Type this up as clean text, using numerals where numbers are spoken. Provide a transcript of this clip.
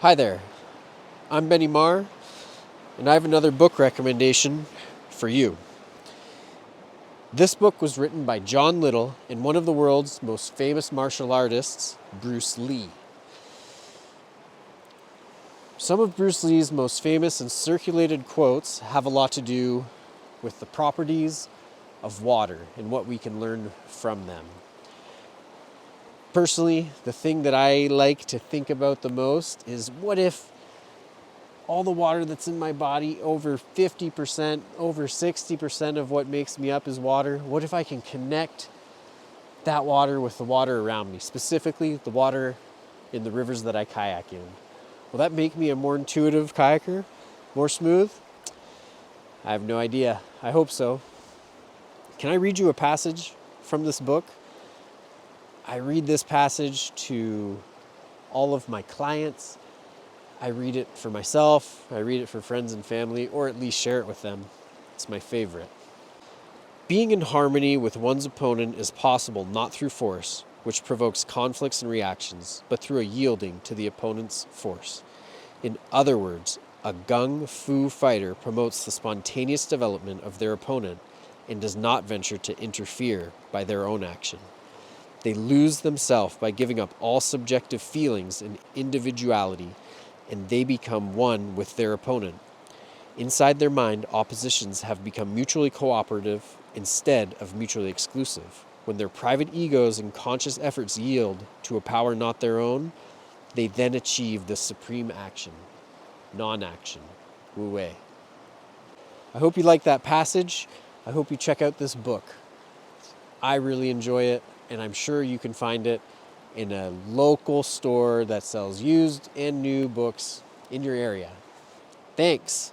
Hi there, I'm Benny Marr, and I have another book recommendation for you. This book was written by John Little and one of the world's most famous martial artists, Bruce Lee. Some of Bruce Lee's most famous and circulated quotes have a lot to do with the properties of water and what we can learn from them. Personally, the thing that I like to think about the most is what if all the water that's in my body, over 50%, over 60% of what makes me up is water. What if I can connect that water with the water around me, specifically the water in the rivers that I kayak in? Will that make me a more intuitive kayaker, more smooth? I have no idea. I hope so. Can I read you a passage from this book? I read this passage to all of my clients. I read it for myself, I read it for friends and family, or at least share it with them. It's my favorite. Being in harmony with one's opponent is possible not through force, which provokes conflicts and reactions, but through a yielding to the opponent's force. In other words, a gung fu fighter promotes the spontaneous development of their opponent and does not venture to interfere by their own action. They lose themselves by giving up all subjective feelings and individuality, and they become one with their opponent. Inside their mind, oppositions have become mutually cooperative instead of mutually exclusive. When their private egos and conscious efforts yield to a power not their own, they then achieve the supreme action, non-action, Wu Wei. I hope you like that passage. I hope you check out this book. I really enjoy it, and I'm sure you can find it in a local store that sells used and new books in your area. Thanks.